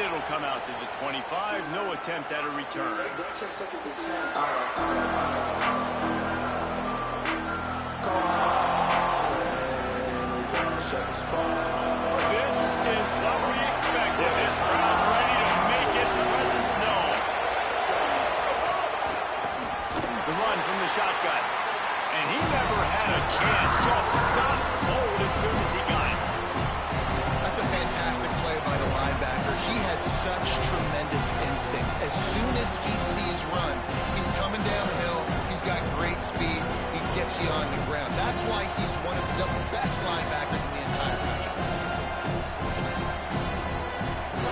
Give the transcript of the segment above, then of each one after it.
And it'll come out to the 25. No attempt at a return. This is what we expected. This crowd ready to make its presence known. The run from the shotgun. And he never had a chance. Just stopped cold as soon as he got it. That's a fantastic play by the linebacker. He has such tremendous instincts. As soon as he sees run, he's coming downhill. He's got great speed. He gets you on the ground. That's why he's one of the best linebackers in the entire country.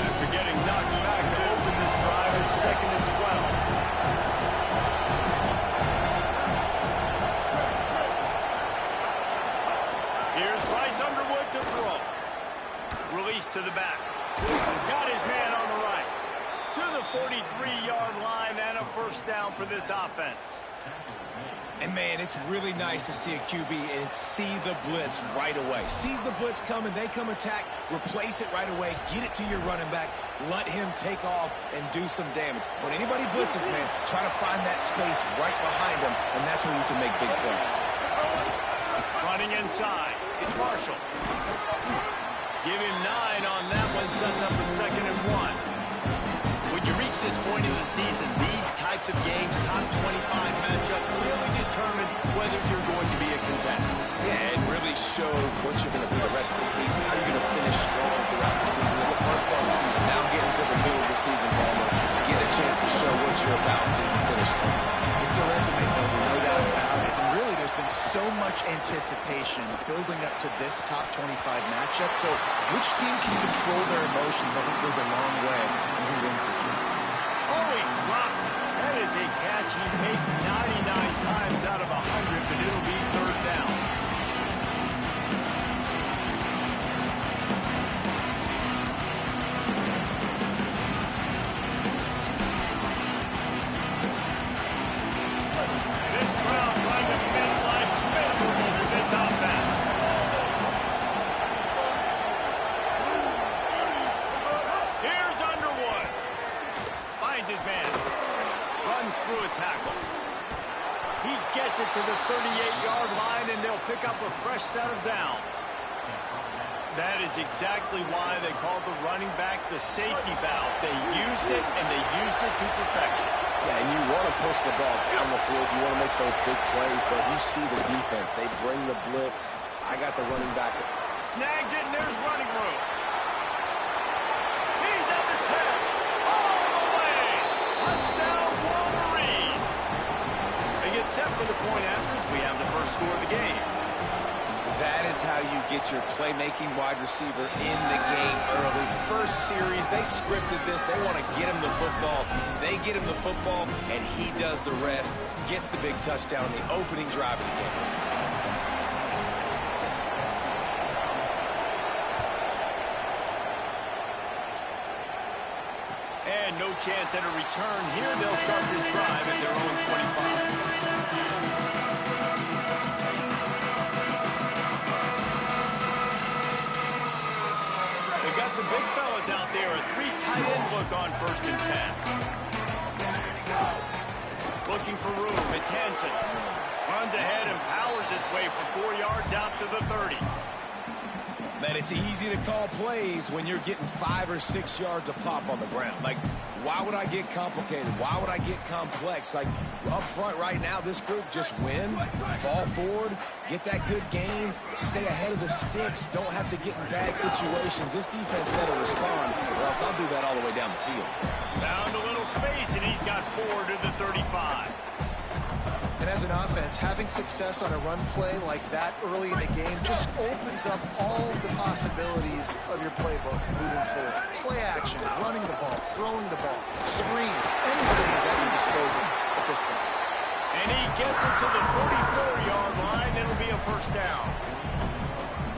After getting knocked back to open this drive, it's 2nd and 12. Here's Bryce Underwood to throw. Release to the back. Got his man on the right. To the 43-yard line and a first down for this offense. And, man, it's really nice to see a QB and see the blitz right away. Sees the blitz coming, they come attack, replace it right away, get it to your running back, let him take off and do some damage. When anybody blitzes, man, try to find that space right behind them, and that's where you can make big plays. Running inside. It's Marshall. Give him 9 on that one, sets up a 2nd and 1. When you reach this point in the season, these types of games, top 25 matchups, really determine whether you're going to be a contender. Yeah, and really show what you're going to be the rest of the season, how you're going to finish strong throughout the season. In the first part of the season, now getting to the middle of the season, Palmer, get a chance to show what you're about so you can finish strong. It's a resume builder, no doubt about it. And really, there's been so much anticipation building up to this top 25 matchup. So which team can control their emotions, I think, goes a long way in who wins this one. Oh, he drops it. That is a catch he makes 99 times out of 100, but it'll be 3rd down. This crowd trying to make life miserable for this offense. Here's Underwood. Finds his man. Runs through a tackle. He gets it to the 38-yard line, and they'll pick up a fresh set of downs. That is exactly why they call the running back the safety valve. They used it, and they used it to perfection. Yeah, and you want to push the ball down the field. You want to make those big plays, but you see the defense. They bring the blitz. I got the running back. Snags it, and there's running room. He's at the 10. All the way. Touchdown, Wolverines. They get set for the point afters. We have the first score of the game. That is how you get your playmaking wide receiver in the game early. First series, they scripted this. They want to get him the football. They get him the football, and he does the rest. Gets the big touchdown in the opening drive of the game. And no chance at a return here. They'll start this drive at their own 25. Got the big fellas out there. A 3 tight end look on 1st and 10. Looking for room. It's Hansen. Runs ahead and powers his way for 4 yards out to the 30. Man, it's easy to call plays when you're getting 5 or 6 yards a pop on the ground. Like, why would I get complicated? Why would I get complex? Like, up front right now, this group just win, fall forward, get that good game, stay ahead of the sticks, don't have to get in bad situations. This defense better respond, or else I'll do that all the way down the field. Found a little space, and he's got 4 to the 35. And as an offense, having success on a run play like that early in the game just opens up all the possibilities of your playbook moving forward. Play action, running the ball, throwing the ball, screens, anything is at your disposal at this point. And he gets it to the 44-yard line. It'll be a first down.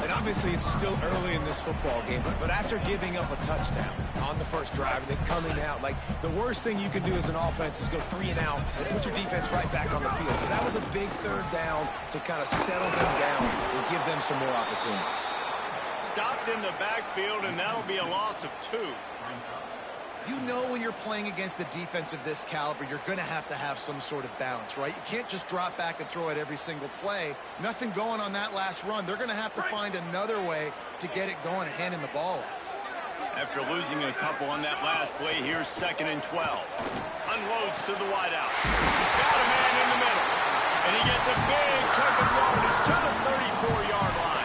And obviously it's still early in this football game, but after giving up a touchdown on the first drive, then coming out, like, the worst thing you can do as an offense is go 3 and out and put your defense right back on the field. So that was a big 3rd down to kind of settle them down and give them some more opportunities. Stopped in the backfield, and that'll be a loss of 2. You know when you're playing against a defense of this caliber, you're going to have some sort of balance, right? You can't just drop back and throw it every single play. Nothing going on that last run. They're going to have to find another way to get it going and handing the ball off. After losing a couple on that last play, here's 2nd and 12. Unloads to the wideout. Got a man in the middle. And he gets a big chunk of yardage to the 34-yard line.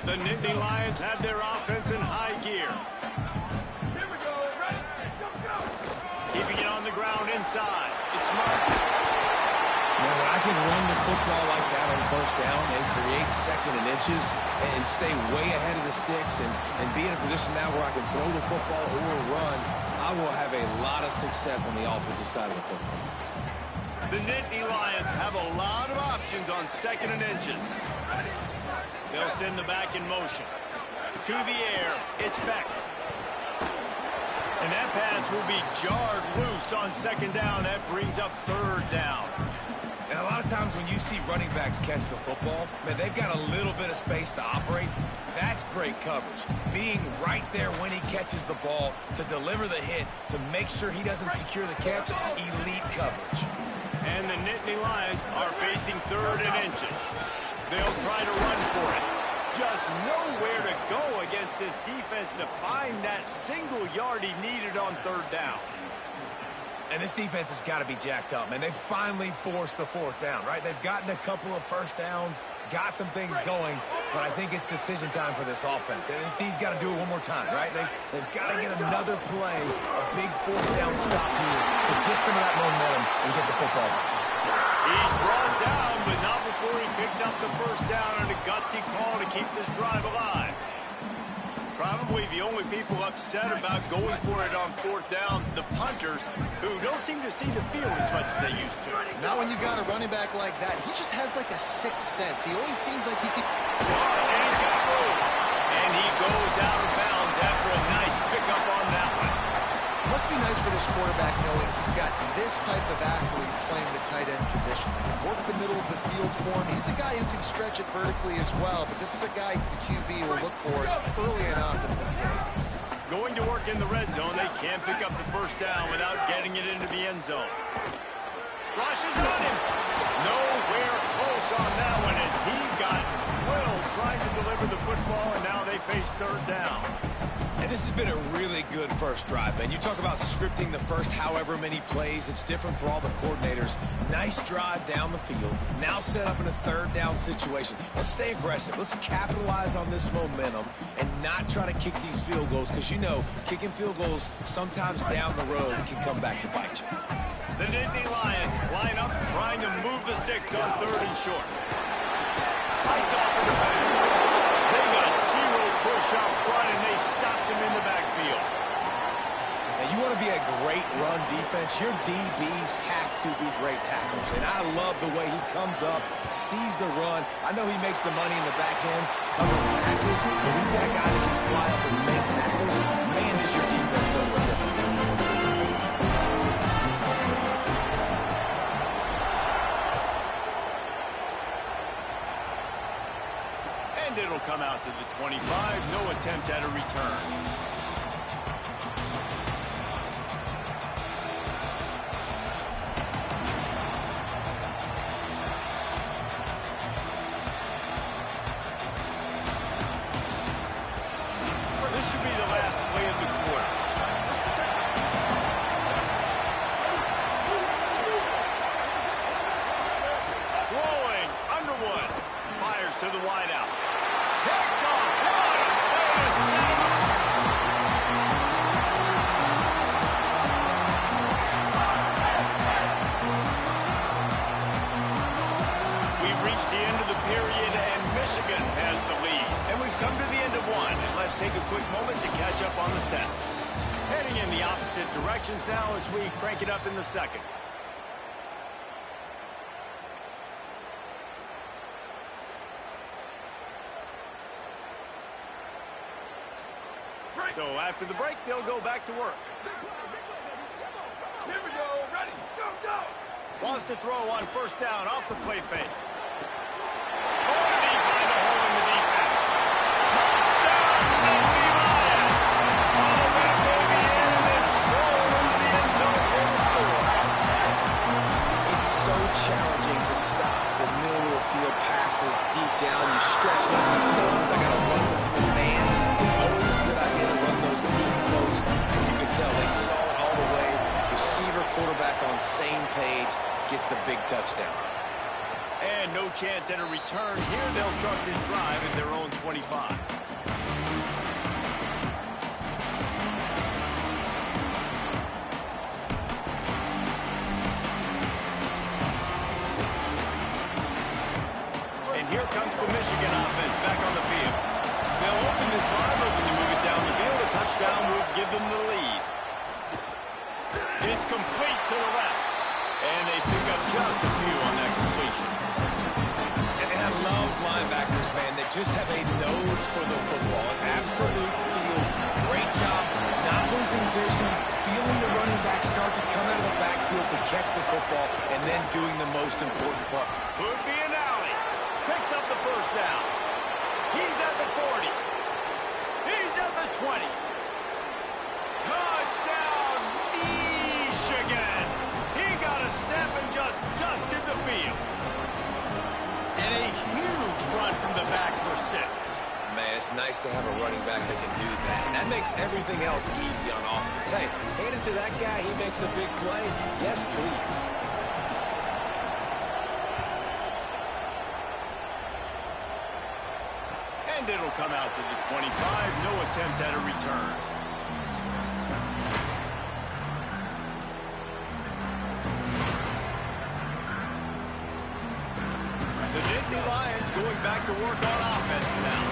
The Nittany Lions have their offense in high gear. Here we go. Ready? Go. Keeping it on the ground inside. It's Martin. Now, when I can run the football like that on first down and create 2nd and inches and stay way ahead of the sticks and be in a position now where I can throw the football or run, I will have a lot of success on the offensive side of the football. The Nittany Lions have a lot of options on 2nd and inches. They'll send the back in motion. To the air, it's Beck. And that pass will be jarred loose on 2nd down. That brings up 3rd down. And a lot of times when you see running backs catch the football, man, they've got a little bit of space to operate. That's great coverage. Being right there when he catches the ball to deliver the hit, to make sure he doesn't secure the catch, elite coverage. And the Nittany Lions are facing 3rd and inches. They'll try to run for it. Just nowhere to go against this defense to find that single yard he needed on 3rd down. And this defense has got to be jacked up, man. They finally forced the 4th down, right? They've gotten a couple of first downs, got some things going, but I think it's decision time for this offense. And this D's got to do it one more time, right? They've got to get another play, a big 4th down stop here to get some of that momentum and get the football back. He's brought down, but not before he picks up the first down on a gutsy call to keep this drive alive. Probably the only people upset about going for it on 4th down, the punters, who don't seem to see the field as much as they used to. Now when you got a running back like that, he just has like a sixth sense. He always seems like he could... And he's got room. And he goes out of bounds after a nice pickup on that one. Must be nice for this quarterback knowing he's got this type of athlete playing the tight end position. He can work the middle of the field for him. He's a guy who can stretch it vertically as well, but this is a guy the QB will look for early and often in this game. Going to work in the red zone, they can't pick up the first down without getting it into the end zone. Rushes on him. Nowhere close on that one as he got drilled trying to deliver the football, and now they face 3rd down. And this has been a really good first drive, man. You talk about scripting the first however many plays. It's different for all the coordinators. Nice drive down the field. Now set up in a 3rd down situation. Let's stay aggressive. Let's capitalize on this momentum and not try to kick these field goals because, you know, kicking field goals sometimes down the road can come back to bite you. The Nittany Lions line up trying to move the sticks on 3rd and short. Fights off of the back. They got 0 push up front, and they stopped him in the backfield. Now, you want to be a great run defense, your DBs have to be great tacklers. And I love the way he comes up, sees the run. I know he makes the money in the back end, covering passes, but when you got a guy that can fly up and make tackles, man, does your defense go to a different level. And it'll come out to the 25. No attempt at a return. This should be the last play of the quarter. Rolling, Underwood fires to the wideout. Picked off, what a way to set him up. We've reached the end of the period, and Michigan has the lead. And we've come to the end of one, and let's take a quick moment to catch up on the stats. Heading in the opposite directions now as we crank it up in the second. So after the break, they'll go back to work. Here we go. Ready? Go. Wants to throw on first down off the play fake. on same page, gets the big touchdown. And no chance at a return here. They'll start this drive at their own 25. And here comes the Michigan offense back on the field. They'll open this drive, looking to move it down the field. A touchdown would give them the lead. It's complete to the left. And they pick up just a few on that completion. And I love linebackers, man, that just have a nose for the football. An absolute feel. Great job not losing vision, feeling the running back start to come out of the backfield to catch the football, and then doing the most important part. Could be an alley. Picks up the first down. He's at the 40. He's at the 20. Touchdown, Michigan. He got a step and just dusted the field. And a huge run from the back for 6. Man, it's nice to have a running back that can do that. That makes everything else easy on offense. Hey, hand it to that guy. He makes a big play. Yes, please. And it'll come out to the 25. No attempt at a return. The Nittany Lions going back to work on offense now.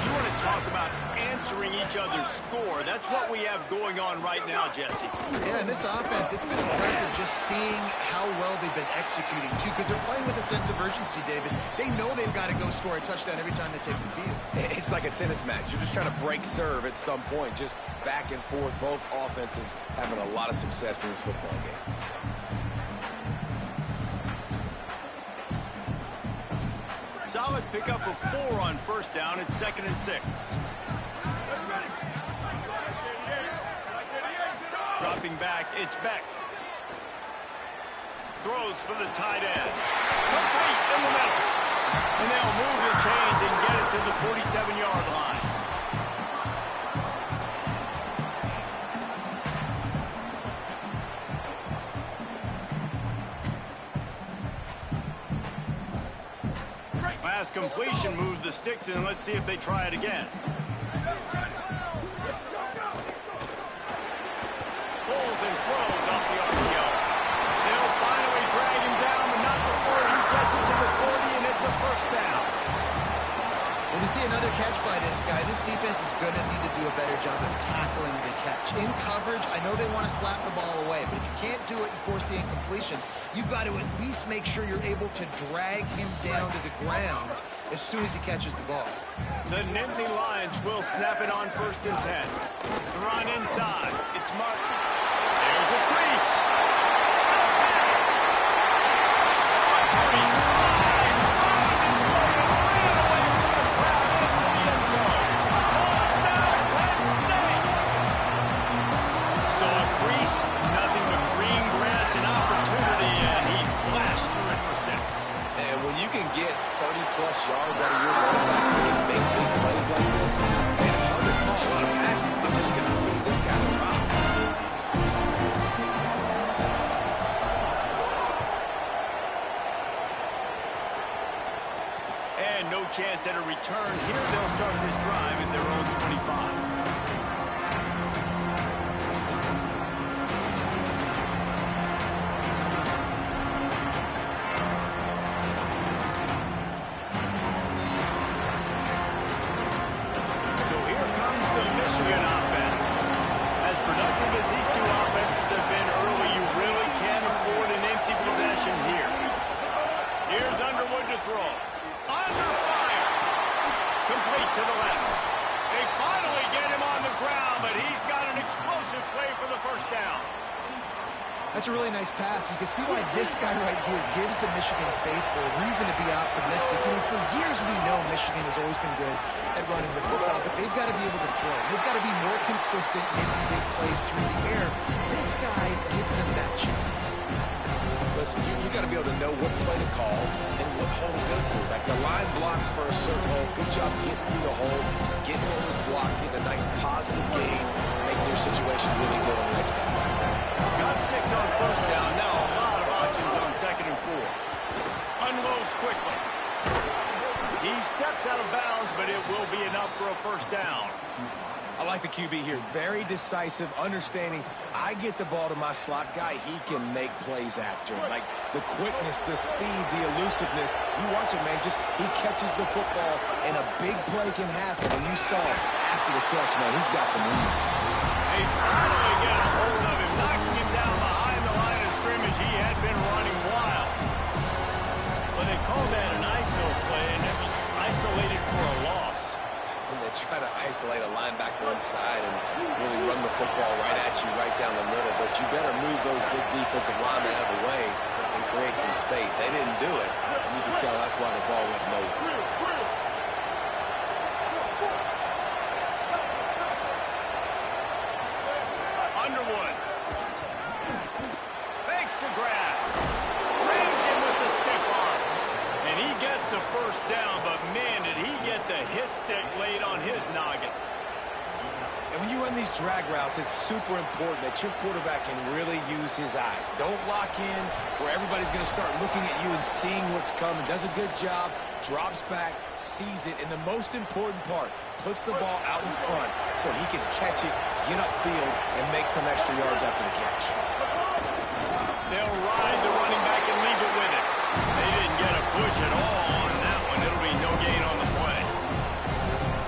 You want to talk about answering each other's score. That's what we have going on right now, Jesse. Yeah, and this offense, it's been impressive just seeing how well they've been executing, too, because they're playing with a sense of urgency, David. They know they've got to go score a touchdown every time they take the field. It's like a tennis match. You're just trying to break serve at some point, just back and forth. Both offenses having a lot of success in this football game. Solid pickup of 4 on first down. It's 2nd and 6. Dropping back, it's Beck. Throws for the tight end. Complete in the middle. And they'll move the chains and get it to the 47-yard line. Last completion, move the sticks in. Let's see if they try it again. Pulls and throws off the RPO. They'll finally drag him down, but not before he gets it to the 40, and it's a first down. When we see another catch by this guy, this defense is going to need to do a better job of tackling the catch. In coverage, I know they want to slap the ball away, but if you can't do it and force the incompletion, you've got to at least make sure you're able to drag him down to the ground as soon as he catches the ball. The Nittany Lions will snap it on 1st and 10. Run inside. It's Martin. There's a crease. Attack. Slippery slide. Find his way and ran away from the crowd into the end zone. Touchdown, Penn State. So a crease, nothing but green grass and opportunity, and he flashed through it for 6. And when you can get 30-plus yards out of your running back and make big plays like this, man, it's hard to call a lot of passes. I'm just going to feed this guy the rock. And no chance at a return here. They'll start this drive at their own 25. Michigan offense. As productive as these two offenses have been early, you really can't afford an empty possession here. Here's Underwood to throw. Under fire. Complete to the left. They finally get him on the ground, but he's got an explosive play for the first down. That's a really nice pass. You can see why this guy right here gives the Michigan faithful a reason to be optimistic. You know, for years we know Michigan has always been good at running the football, but they've got to be able to throw. They've got to be more consistent, making big plays through the air. This guy gives them that chance. Listen, you got to be able to know what play to call and what hole to go through. Like the line blocks for a certain hole. Good job getting through the hole, getting what was blocked, getting a nice positive gain, making your situation really good on the next down. Got 6 on first down. 4. Unloads quickly. He steps out of bounds, but it will be enough for a first down. I like the QB here. Very decisive, understanding I get the ball to my slot guy, he can make plays after. Like the quickness, the speed, the elusiveness. You watch it, man. Just he catches the football, and a big play can happen. And you saw it after the catch, man. He's got some wheels. They finally get a hold of him, knocking him down behind the line of scrimmage. He had been running wild. But they called that an ISO play, and it was isolated for a loss. And they try to isolate a linebacker inside and really run the football right at you, right down the middle. But you better move those big defensive linemen out of the way and create some space. They didn't do it, and you can tell that's why the ball went nowhere. Underwood. Makes the grab. Rams him with the stiff arm. And he gets the first down, but man, did he get the hit stick laid on his noggin. And when you run these drag routes, it's super important that your quarterback can really use his eyes. Don't lock in where everybody's going to start looking at you and seeing what's coming. Does a good job, drops back, sees it, and the most important part, puts the ball out in front so he can catch it, get upfield, and make some extra yards after the catch. They'll ride the running back and leave it with it. They didn't get a push at all on that one. It'll be no gain on the play.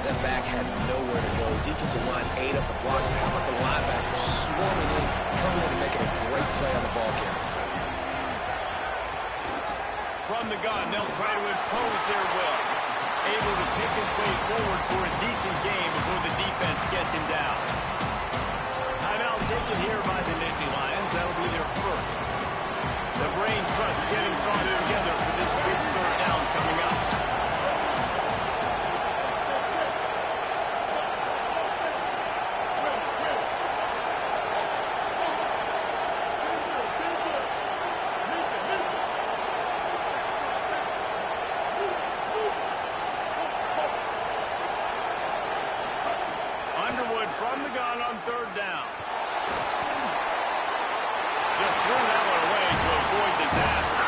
That back had nowhere to go. Defensive line ate up the blocks. But how about the linebackers swarming in, coming in and making a great play on the ball carrier? From the gun, they'll try to impose their will. Able to pick his way forward for a decent game before the defense gets him down. Timeout taken here by the Nittany Lions. That'll be their first. The brain trust getting thoughts together for this big third down coming up. Underwood from the gun on third down. Just threw that one away to avoid disaster.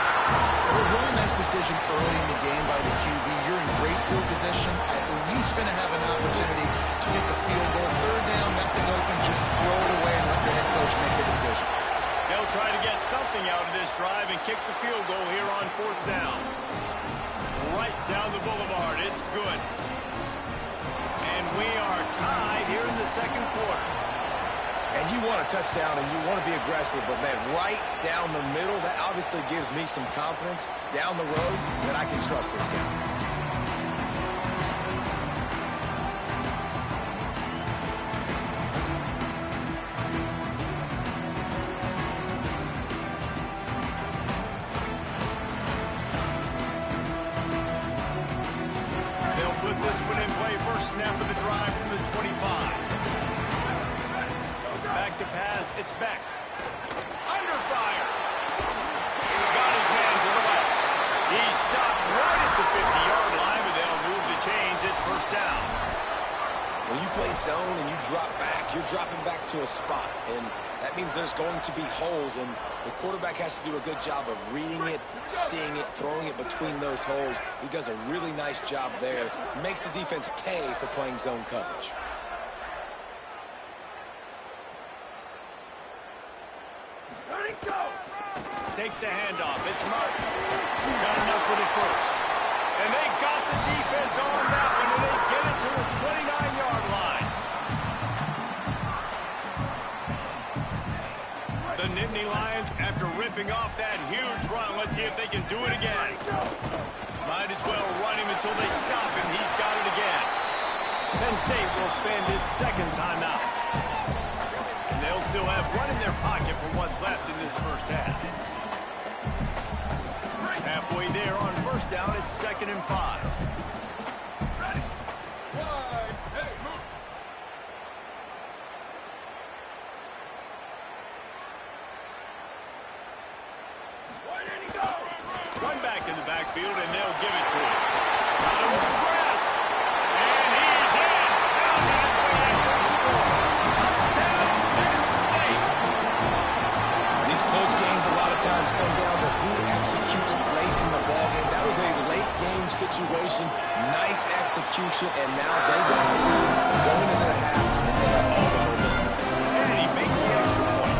A really nice decision early in the game by the QB. You're in great field position, at least going to have an opportunity to kick a field goal. Third down, nothing open, just throw it away and let the head coach make the decision. They'll try to get something out of this drive and kick the field goal here on fourth down. Right down the boulevard. It's good. And we are tied here in the second quarter. And you want a touchdown and you want to be aggressive, but, man, right down the middle, that obviously gives me some confidence down the road that I can trust this guy. They'll put this one in play. First snap of the drive from the 25. Back to pass. It's back. Under fire. Got his man to the left. He stopped right at the 50-yard line, but they'll move the chains. It's first down. When you play zone and you drop back, you're dropping back to a spot, and that means there's going to be holes, and the quarterback has to do a good job of reading it, seeing it, throwing it between those holes. He does a really nice job there. Makes the defense pay for playing zone coverage. Let it go. Takes the handoff. It's Martin. Got enough for the first. And they got the defense on that one, and they get it to the 29-yard line. The Nittany Lions, after ripping off that huge run, let's see if they can do it again. Might as well run him until they stop him. He's got it again. Penn State will spend its second timeout. And they'll still have one in their pocket for what's left in this first half. Halfway there on first down, it's 2nd and 5. Ready. Wide. Hey, move. Where did he go? Run back in the backfield, and they'll give it to him. Got him with the press. And he's in. Found his way after the score. Touchdown, Penn State. These close games a lot of times come down to who executes situation, nice execution, and now they got the lead going into the half, and they have all the momentum. And he makes the extra point.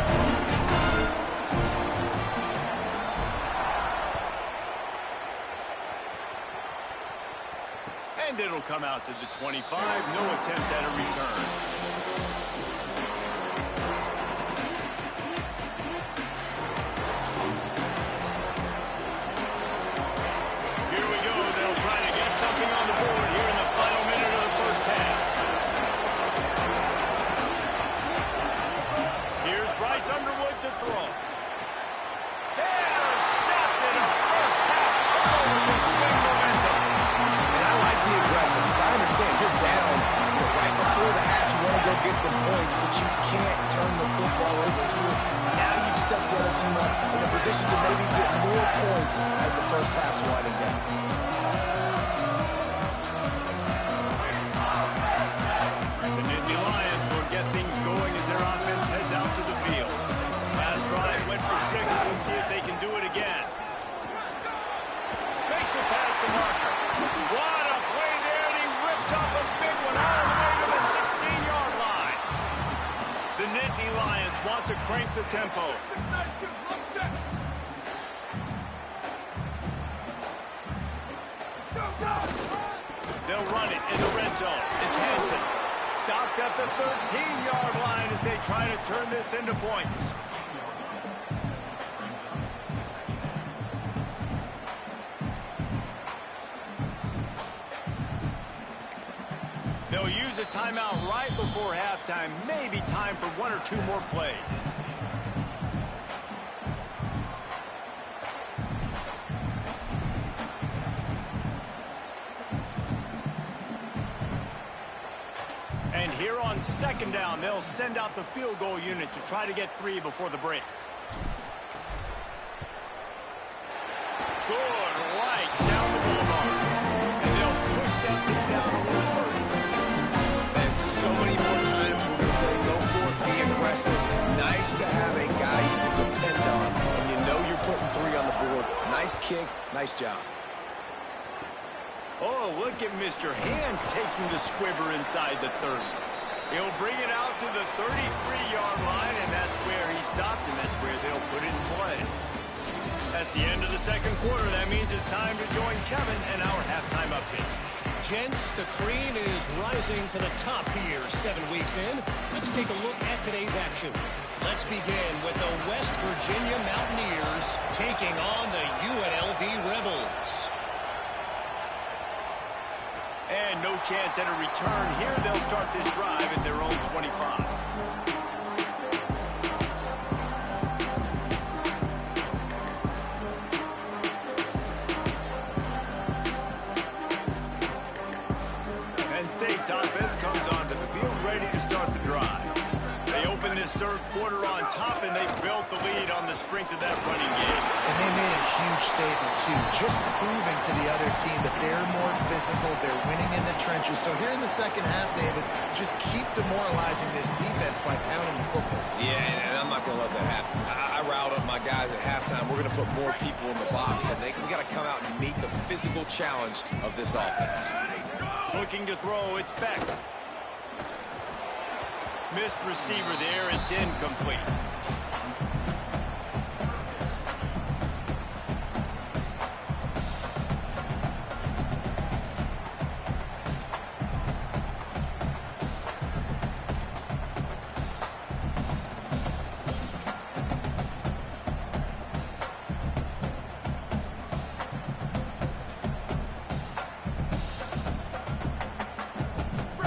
And it'll come out to the 25. No attempt at a return. Here we go. They'll try to get something on the board here in the final minute of the first half. Here's Bryce Underwood to throw. Intercepted. A first half turnover can swing momentum. And I like the aggressiveness. I understand you're down right before the half. You want to go get some points, but you can't turn the football over here. Now you've set the other team up in a position to maybe get more points as the first half's winding down. The Nittany Lions will get things going as their offense heads out to the field. Last drive went for 6. We'll see if they can do it again. Makes it past the marker. What a play there, and he rips off a big one all the way to the 16-yard line. The Nittany Lions want to crank the tempo. They'll run it in the red zone. It's Hansen. Stopped at the 13-yard line as they try to turn this into points. They'll use a timeout right before halftime. Maybe time for 1 or 2 more plays. And here on second down, they'll send out the field goal unit to try to get 3 before the break. Good right down the boulevard. And they'll push that lead down a little further. And so many more times we're going to say go for it, be aggressive. Nice to have a guy you can depend on, and you know you're putting 3 on the board. Nice kick, nice job. Oh, look at Mr. Hands taking the squibber inside the 30. He'll bring it out to the 33-yard line, and that's where he stopped, and that's where they'll put it in play. That's the end of the second quarter. That means it's time to join Kevin and our halftime update. Gents, the cream is rising to the top here 7 weeks in. Let's take a look at today's action. Let's begin with the West Virginia Mountaineers taking on the UNLV Rebels. And no chance at a return here. They'll start this drive at their own 25. Penn State's offense comes onto the field ready to start the drive. They open this third quarter on top, and they've built the lead on the strength of that running game. And they made a huge statement, too, just proving to the other team that they're more physical, they're winning in the trenches. So here in the second half, David, just keep demoralizing this defense by pounding the football. Yeah, and I'm not going to let that happen. I riled up my guys at halftime. We're going to put more people in the box, and we got to come out and meet the physical challenge of this offense. Looking to throw, it's Beck. Missed receiver there, it's incomplete.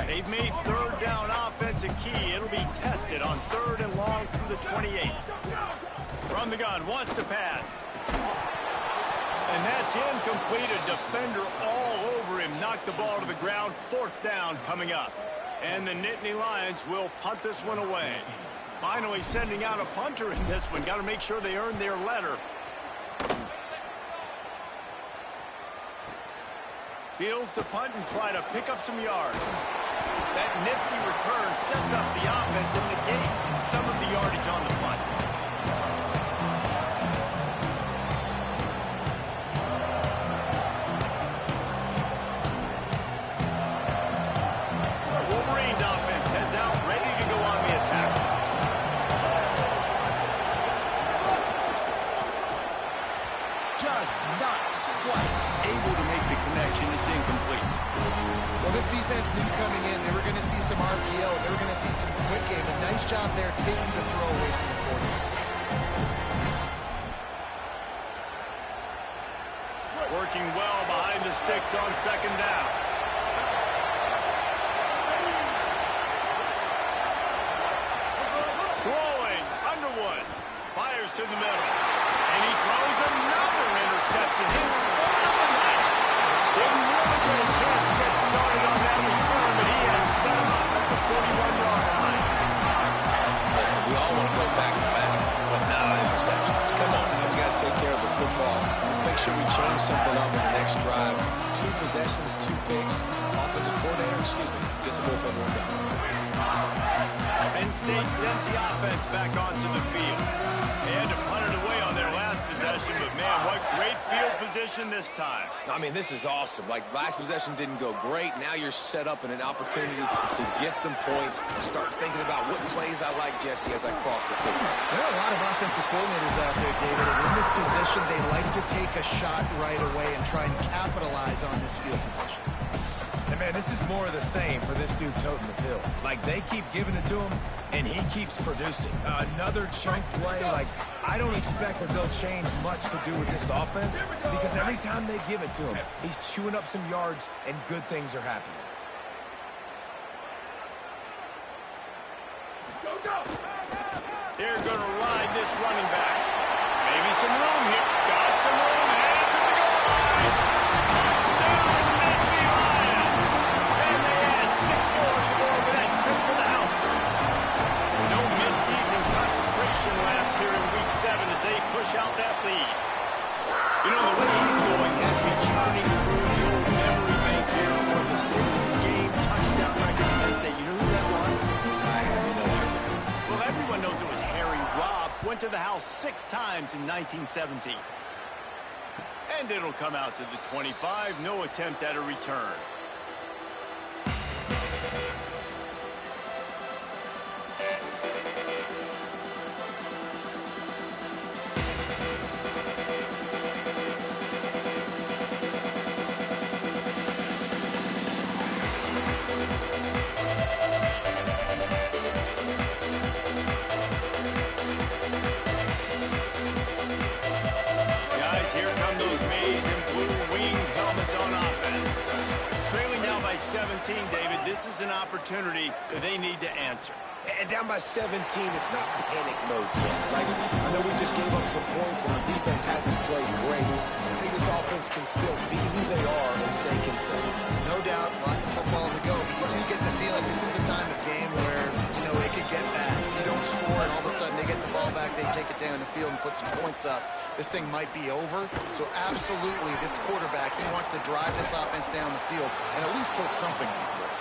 They've made third down offense a key. It'll be tested on 3rd and long through the 28. From the gun, wants to pass. And that's incomplete. A defender all over him. Knocked the ball to the ground. 4th down coming up. And the Nittany Lions will punt this one away. Finally sending out a punter in this one. Got to make sure they earn their letter. Fields to punt and try to pick up some yards. That nifty return sets up the offense and negates some of the yardage on the punt. just not quite able to make the connection. It's incomplete. Well, this defense knew coming in they were going to see some RPO. They were going to see some quick game. A nice job there taking the throw away from the quarterback. Working well behind the sticks on second down. Throwing, Underwood fires to the middle. And he throws another interception. His third of the night. Didn't really get a chance to get started on that return, but he has set him up at the 41-yard line. Listen, we all want to go back to back, but not on interceptions. Come on, now we got to take care of the football. Let's make sure we change something up in the next drive. 2 possessions, 2 picks. Offensive coordinator, get the bullpen warmed up. Penn State sends the offense back onto the field. They had to punt it away on their last possession, but man, what great field position this time. I mean, this is awesome. Like, last possession didn't go great. Now you're set up in an opportunity to get some points. Start thinking about what plays I like, Jesse, as I cross the field. There are a lot of offensive coordinators out there, David, and in this position, they like to take a shot right away and try and capitalize on this field position. And, man, this is more of the same for this dude toting the pill. Like, they keep giving it to him, and he keeps producing. Another chunk play. Like, I don't expect that they'll change much to do with this offense because every time they give it to him, he's chewing up some yards, and good things are happening. They're going to ride this running back. Maybe some room here. Got some room. Headed to the goal line. Touchdown, Nittany Lions. And they add 6 more to go over that trip to the house. No mid-season concentration laps here in Week 7 as they push out that lead. You know, the way he's going has me churning through the old memory bank here for the single-game touchdown record in Penn State. You know who that was? I have no idea. Well, everyone knows it was Harry Robb. Went to the house 6 times in 1917. And it'll come out to the 25. No attempt at a return. Here come those maize and blue winged helmets on offense. Trailing now by 17, David, this is an opportunity that they need to answer. And down by 17, it's not panic mode yet. Like, I know we just gave up some points and the defense hasn't played great. I think this offense can still be who they are and stay consistent. No doubt, lots of football to go, but you do get the feeling this is the time of game where, you know, it could get bad. If you don't score and all of a sudden they get the ball back, they take it down the field and put some points up, this thing might be over. So absolutely, this quarterback, he wants to drive this offense down the field and at least put something on the board.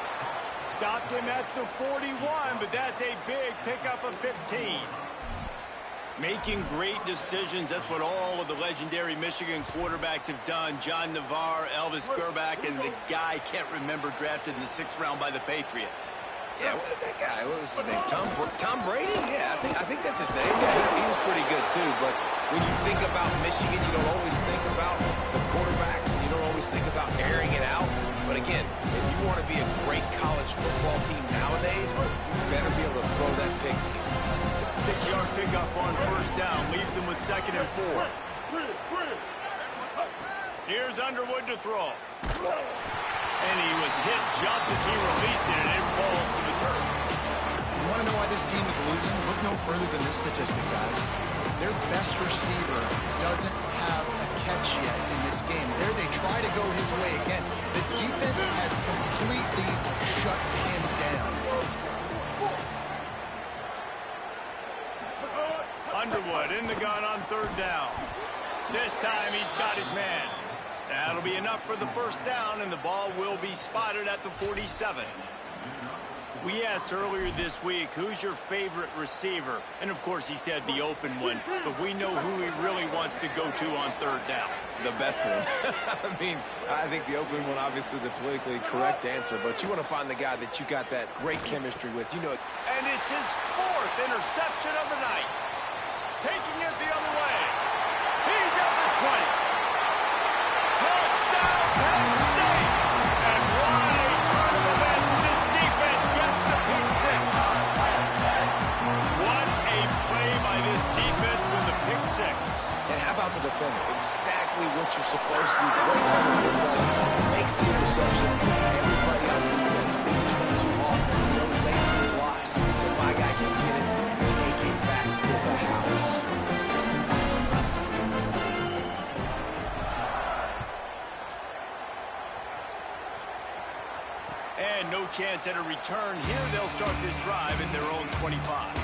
Stopped him at the 41, but that's a big pickup of 15. Making great decisions, that's what all of the legendary Michigan quarterbacks have done. John Navarre, Elvis Gerbach, and the guy, can't remember, drafted in the 6th round by the Patriots. Yeah, that guy, what was his name? Tom Brady? Yeah, I think that's his name. Yeah, he was pretty good, too. But when you think about Michigan, you don't always think about the quarterbacks, and you don't always think about airing it out. But again, if you want to be a great college football team nowadays, you better be able to throw that pigskin. 6-yard pickup on 1st down, leaves them with 2nd and 4. Here's Underwood to throw. And he was hit just as he released it, and it falls to the turf. You want to know why this team is losing? Look no further than this statistic, guys. Their best receiver doesn't have a catch yet in this game. There they try to go his way again. The defense has completely shut him down. Underwood in the gun on 3rd down. This time he's got his man. That'll be enough for the 1st down, and the ball will be spotted at the 47. We asked earlier this week, who's your favorite receiver? And, of course, he said the open one, but we know who he really wants to go to on 3rd down. The best one. I mean, I think the open one, obviously the politically correct answer, but you want to find the guy that you got that great chemistry with. You know it. And it's his 4th interception of the night. Taking it the other way. He's at the 20. defender. Exactly what you're supposed to do. Breaks on the football, makes the interception. Everybody on defense, big 2-2 offense, no basic blocks, so my guy can get it and take it back to the house. And no chance at a return here. They'll start this drive at their own 25.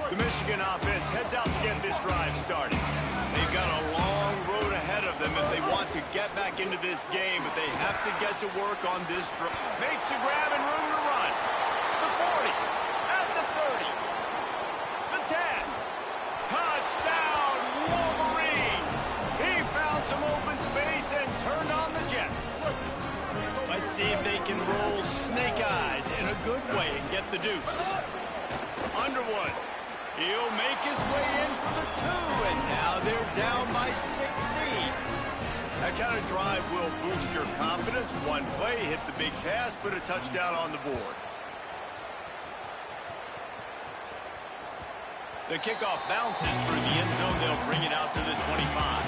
The Michigan offense heads out to get this drive started. They've got a long road ahead of them if they want to get back into this game, but they have to get to work on this drive. Makes a grab and room to run. The 40, at the 30, the 10. Touchdown, Wolverines! He found some open space and turned on the Jets. Let's see if they can roll snake eyes in a good way and get the deuce. Underwood. He'll make his way in for the 2, and now they're down by 16. That kind of drive will boost your confidence. One play, hit the big pass, put a touchdown on the board. The kickoff bounces through the end zone. They'll bring it out to the 25.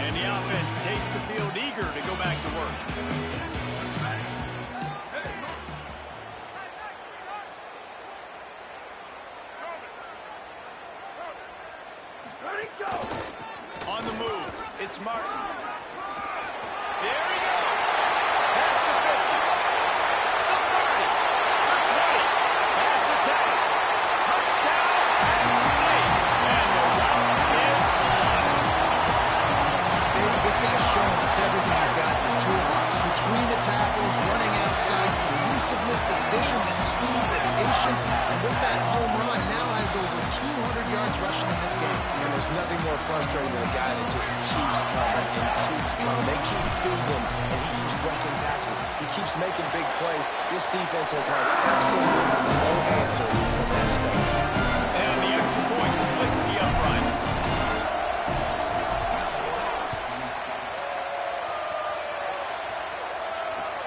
And the offense takes the field eager to go back to work. On the move, it's Martin. There he goes. Past the 50. The 30. The 20. Past the 10. Touchdown and State. And the route is on. David, this guy's showing us everything he's got in his toolbox. Between the tackles, running outside, the elusiveness, the vision, the speed, the patience, and with that home run, now has over 200 yards rushing in this game. And there's nothing more frustrating than a guy that just keeps coming and keeps coming. They keep feeding him, and he keeps breaking tackles. He keeps making big plays. This defense has had absolutely no answer for that stuff. And the extra point splits the uprights.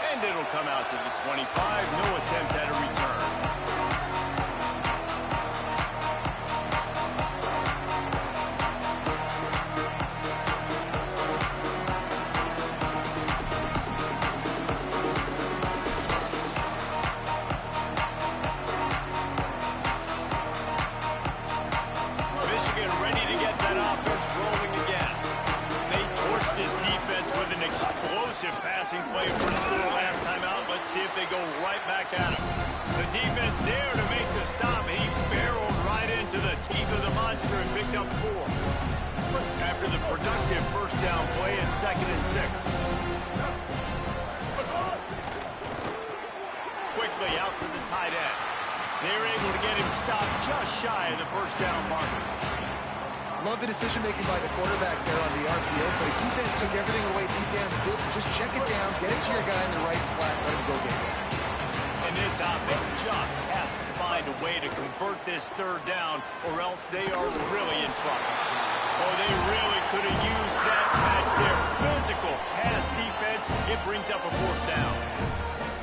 And it'll come out to the 25. No attempt at a return. Michigan ready to get that offense rolling again. They torched this defense with an explosive passing play for a score last time out. Let's see if they go right back at him. The defense there to make the stop. He barreled right into the teeth of the monster and picked up 4. After the productive first down play at 2nd and 6. Quickly out to the tight end. They're able to get him stopped just shy of the first down marker. Love the decision-making by the quarterback there on the RPO play. Defense took everything away deep down the field, so just check it down, get it to your guy in the right flat, let him go get it. And this offense just has to find a way to convert this 3rd down, or else they are really in trouble. Oh, they really could have used that catch there. Physical pass defense. It brings up a 4th down.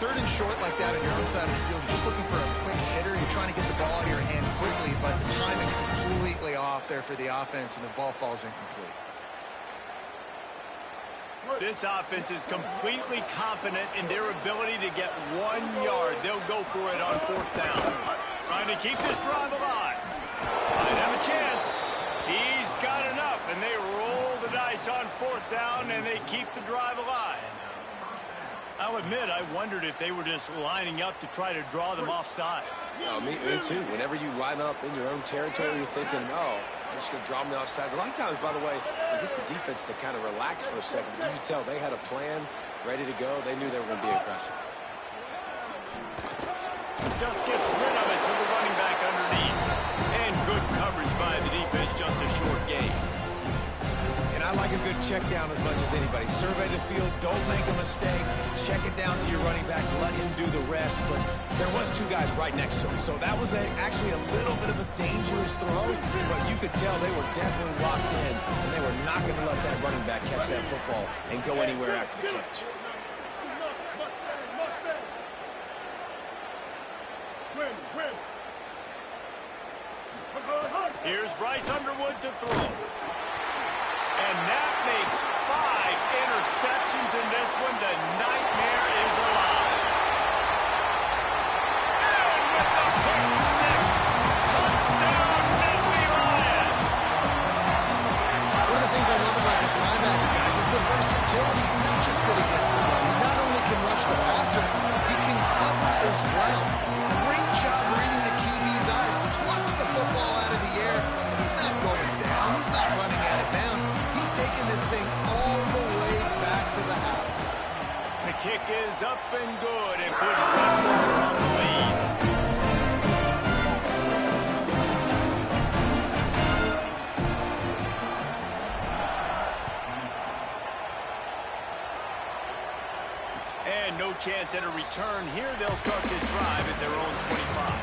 3rd and short like that on your own side of the field, you're just looking for a quick hitter. You're trying to get the ball out of your hand quickly, but the timing completely off there for the offense, and the ball falls incomplete. This offense is completely confident in their ability to get 1 yard. They'll go for it on 4th down. Trying to keep this drive alive. Might have a chance. He's got enough, and they roll the dice on 4th down, and they keep the drive alive. I'll admit, I wondered if they were just lining up to try to draw them offside. Me too. Whenever you line up in your own territory, you're thinking, oh, I'm just going to draw them offside. A lot of times, by the way, it gets the defense to kind of relax for a second. You can tell they had a plan, ready to go. They knew they were going to be aggressive. Just gets rid of it to the running back underneath. And good coverage by the defense, just a short gain. And I like a good check down as much as anybody. Survey the field, don't make a mistake. Check it down to your running back, let him do the rest. But there was two guys right next to him. So that was actually a little bit of a dangerous throw, but you could tell they were definitely locked in, and they were not going to let that running back catch that football and go anywhere after the catch. Here's Bryce Underwood to throw. And that makes 5 interceptions in this one. The nightmare is alive. And with the pick six, touchdown, Nittany Lions. One of the things I love about this linebacker, guys, is the versatility. He's not just good against the run. He not only can rush the passer, he can cover as well. Great job reading the QB's eyes. Plucks the football out of the air. And he's not going down. He's not running out of bounds. He's taking this thing all the way back to the house. The kick is up and good and put Redwood on the lead. And no chance at a return here. They'll start this drive at their own 25.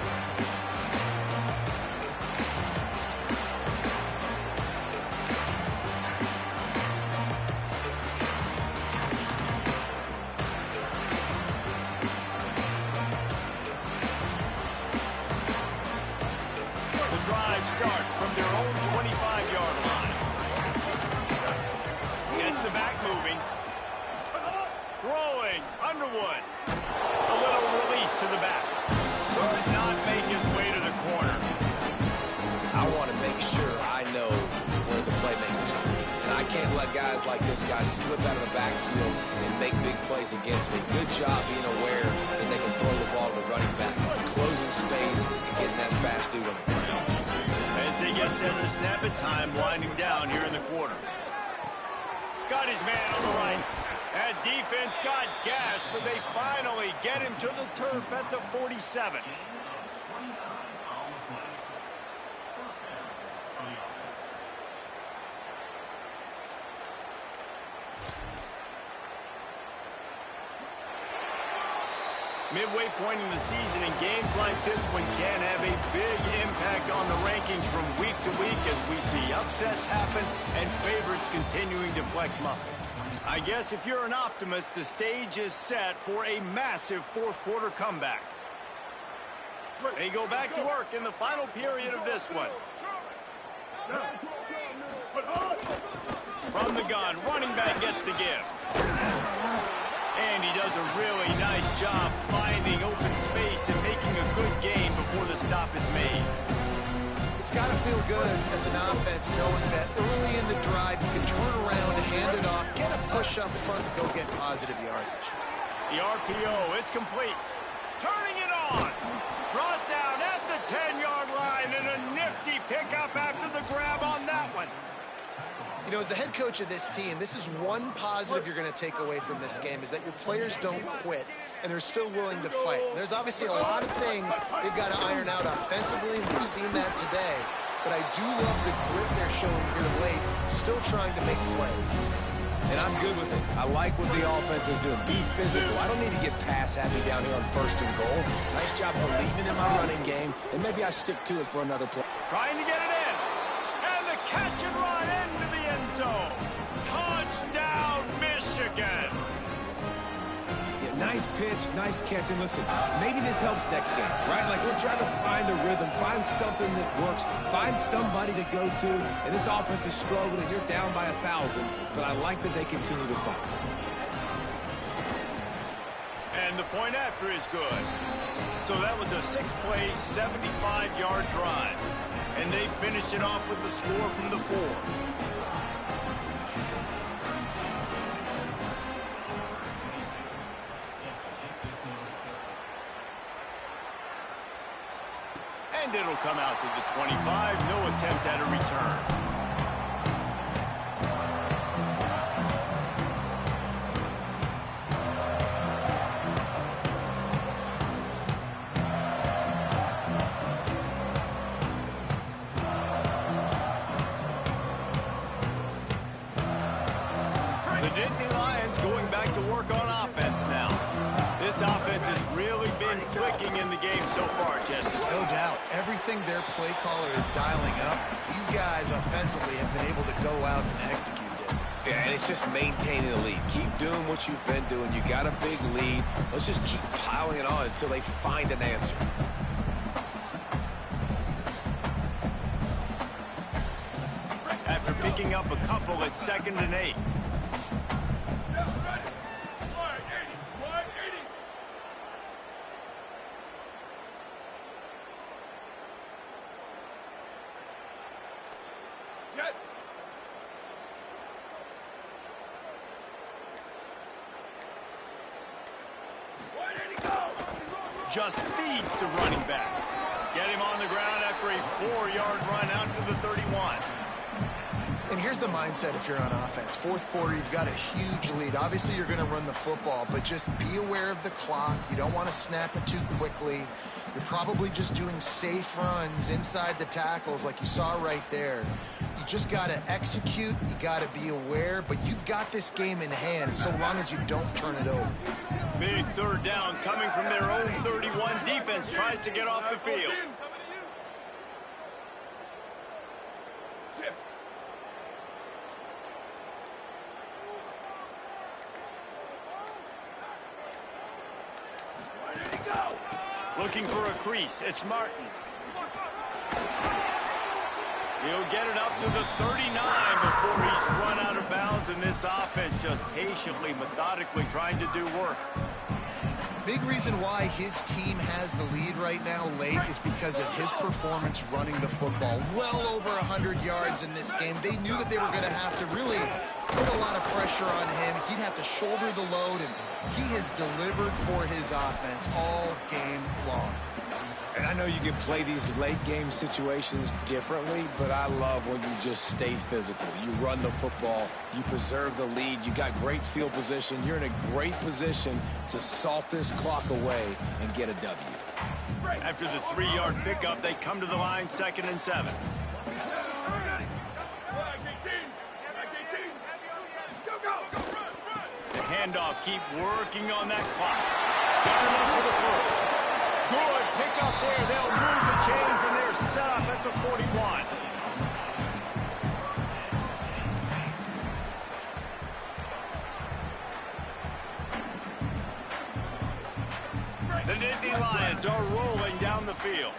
Starts from their own 25-yard line. Gets the back moving. Throwing. Underwood. A little release to the back. Could not make his way to the corner. I want to make sure I know where the playmakers are. And I can't let guys like this guy slip out of the backfield and make big plays against me. Good job being aware that they can throw the ball to the running back, closing space and getting that fast dude on the ground. As they get set to snap it, time winding down here in the quarter. Got his man on the right. That defense got gashed, but they finally get him to the turf at the 47. Midway point in the season, and games like this one can have a big impact on the rankings from week to week as we see upsets happen and favorites continuing to flex muscle. I guess if you're an optimist, the stage is set for a massive fourth-quarter comeback. They go back to work in the final period of this one. From the gun, running back gets the give. And he does a really nice job finding open space and making a good gain before the stop is made. It's got to feel good as an offense knowing that early in the drive you can turn around, hand it off, get a push up front, and go get positive yardage. The RPO, it's complete. Turning it on. Brought down at the 10-yard line and a nifty pickup after the grab on that one. You know, as the head coach of this team, this is one positive you're going to take away from this game, is that your players don't quit, and they're still willing to fight. There's obviously a lot of things they've got to iron out offensively, and we've seen that today. But I do love the grit they're showing here late, still trying to make plays. And I'm good with it. I like what the offense is doing. Be physical. I don't need to get pass happy down here on 1st and goal. Nice job believing in my running game, and maybe I stick to it for another play. Trying to get it in. And the catch and run into the end zone. Touchdown, Michigan. Yeah, nice pitch, nice catch. And listen, maybe this helps next game, right? Like, we're trying to find a rhythm, find something that works, find somebody to go to. And this offense is struggling. You're down by 1,000, but I like that they continue to fight. And the point after is good. So that was a 6-play, 75-yard drive. And they finished it off with the score from the 4. And it'll come out to the 25. No attempt at a return. to work on offense now. This offense has really been clicking in the game so far, Jesse. No doubt. Everything their play caller is dialing up, these guys offensively have been able to go out and execute it. Yeah, and it's just maintaining the lead. Keep doing what you've been doing. You got a big lead. Let's just keep piling it on until they find an answer. After picking up a couple at 2nd and 8. Just feeds to running back. Get him on the ground after a 4-yard run out to the 31. And here's the mindset if you're on offense. Fourth quarter, you've got a huge lead. Obviously, you're going to run the football, but just be aware of the clock. You don't want to snap it too quickly. You're probably just doing safe runs inside the tackles like you saw right there. You just got to execute. You got to be aware, but you've got this game in hand so long as you don't turn it over. Big 3rd down coming from their own 31. Defense tries to get off the field. Looking for a crease. It's Martin. He'll get it up to the 39 before he's run out of bounds, and this offense just patiently, methodically trying to do work. Big reason why his team has the lead right now late is because of his performance running the football. Well over 100 yards in this game. They knew that they were going to have to really put a lot of pressure on him. He'd have to shoulder the load, and he has delivered for his offense all game long. And I know you can play these late game situations differently, but I love when you just stay physical. You run the football, you preserve the lead, you got great field position, you're in a great position to salt this clock away and get a W. After the 3-yard pickup, they come to the line 2nd and 7. The handoff, keep working on that clock. Got him up for the first. Good pick up there. They'll move the chains, and they're set up at the 41. The Nittany Lions are rolling down the field.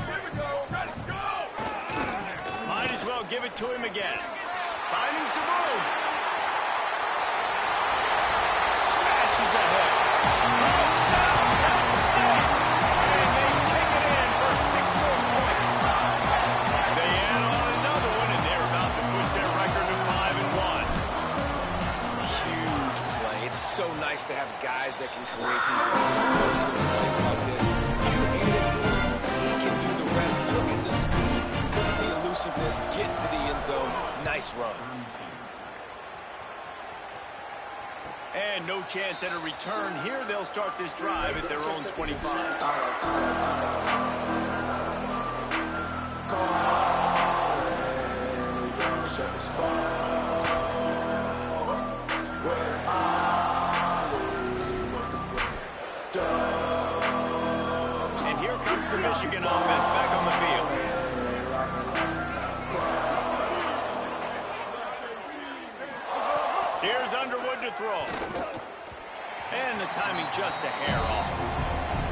Here we go. Ready, go! Might as well give it to him again. Finding some room. Smashes ahead. Touchdown, Penn State! And they take it in for 6 more points. They add on another one, and they're about to push their record to 5-1. Huge play. It's so nice to have guys that can create these explosive plays like this. You hand it to him, he can do the rest. Look at the speed, look at the elusiveness, get to the end zone. Nice run. And no chance at a return. Here they'll start this drive at their own 25. And here comes the Michigan offense back on the field. Here's Underwood to throw. And the timing just a hair off.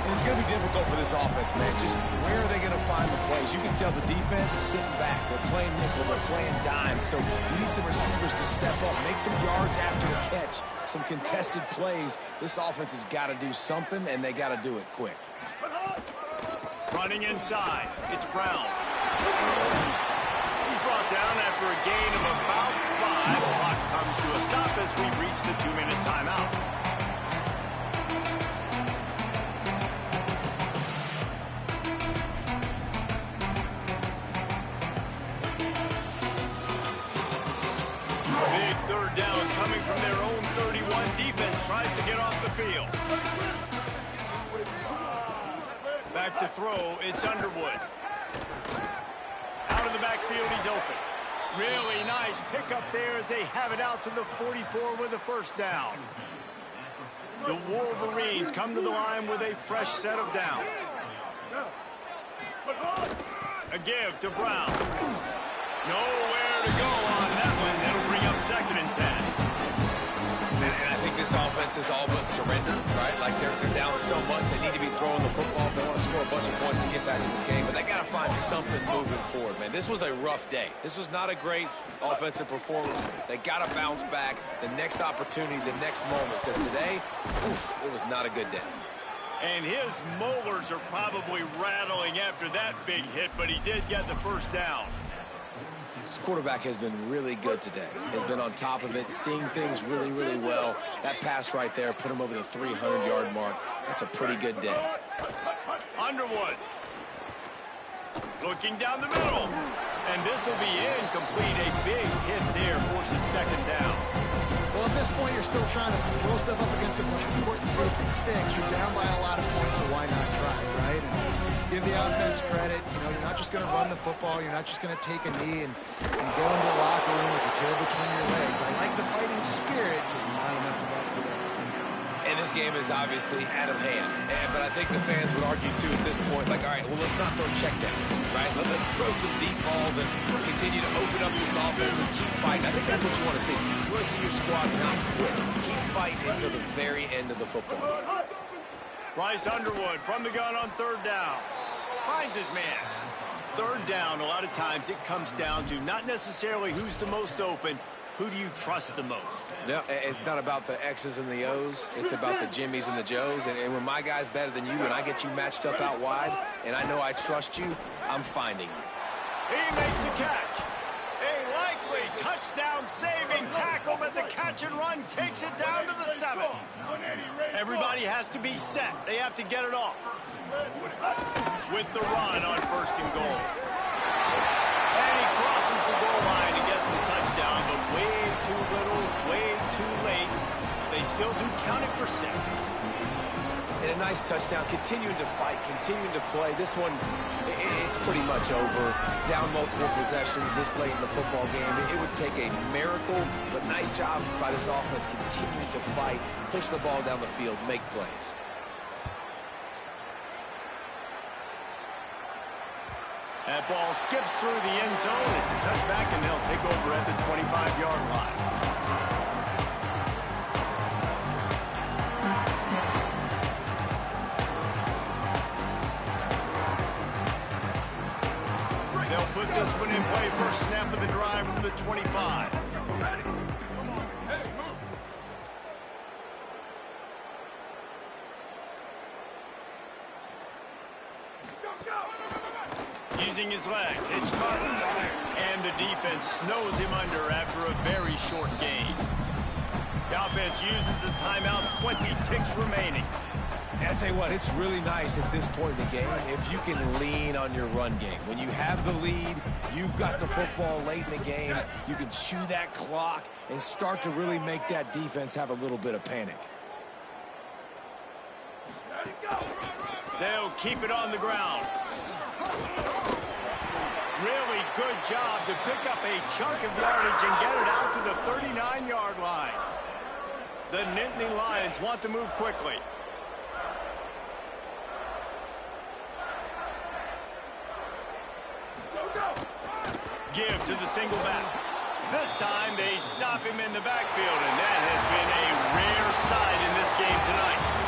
And it's going to be difficult for this offense, man. Just where are they going to find the plays? You can tell the defense sitting back. They're playing nickel. They're playing dime. So you need some receivers to step up, make some yards after the catch, some contested plays. This offense has got to do something, and they got to do it quick. Running inside. It's Brown. He's brought down after a gain of about 5. Clock comes to a stop as we've reached the 2-minute timeout. Big 3rd down coming from their own 31. Defense tries to get off the field. Back to throw. It's Underwood. Out of the backfield, he's open. Really nice pickup there as they have it out to the 44 with a first down. The Wolverines come to the line with a fresh set of downs. A give to Brown. Nowhere to go on that one. That'll bring up 2nd and 10. And I think this offense is all but surrendered, right? Like they're down so much, they need to be throwing the football if they want to score a bunch of points to get back in this game. But they got to find something moving forward, man. This was a rough day. This was not a great offensive performance. They got to bounce back the next opportunity, the next moment. Because today, oof, it was not a good day. And his molars are probably rattling after that big hit, but he did get the first down. This quarterback has been really good today. Has been on top of it, seeing things really, really well. That pass right there put him over the 300-yard mark. That's a pretty good day. Underwood. Looking down the middle. And this will be incomplete. A big hit there forces 2nd down. Well, at this point, you're still trying to throw stuff up against the most important safety sticks. You're down by a lot of points, so why not try, right? And give the offense credit. You know, you're not just going to run the football. You're not just going to take a knee and go into the locker room with your tail between your legs. I like the fighting spirit, just not enough of that today. And this game is obviously out of hand. But I think the fans would argue, too, at this point, like, all right, well, let's not throw checkdowns, right? Let's throw some deep balls and continue to open up this offense and keep fighting. I think that's what you want to see. You want to see your squad not quit. Keep fighting until the very end of the football game. Bryce Underwood from the gun on 3rd down. Finds his man. 3rd down, a lot of times it comes down to not necessarily who's the most open, who do you trust the most? No, it's not about the X's and the O's. It's about the Jimmys and the Joes. And when my guy's better than you and I get you matched up out wide and I know I trust you, I'm finding you. He makes the catch. A likely touchdown-saving tackle, but the catch and run takes it down to the 7. Everybody has to be set. They have to get it off. With the run on 1st and goal. And he crosses the goal line and gets the touchdown, but way too little, way too late. They still do count it for 6. And a nice touchdown, continuing to fight, continuing to play. This one, it's pretty much over. Down multiple possessions this late in the football game. It would take a miracle, but nice job by this offense continuing to fight, push the ball down the field, make plays. That ball skips through the end zone. It's a touchback, and they'll take over at the 25-yard line. They'll put this one in play. First snap of the drive from the 25. Ready? Come on. Hey, move. Go. Using his legs, it's Martin. And the defense snows him under after a very short gain. The offense uses a timeout, 20 ticks remaining. And I tell you what, it's really nice at this point in the game if you can lean on your run game. When you have the lead, you've got the football late in the game, you can chew that clock and start to really make that defense have a little bit of panic. They'll keep it on the ground. Really good job to pick up a chunk of yardage and get it out to the 39-yard line. The Nittany Lions want to move quickly. Give to the single back. This time they stop him in the backfield, and that has been a rare sight in this game tonight.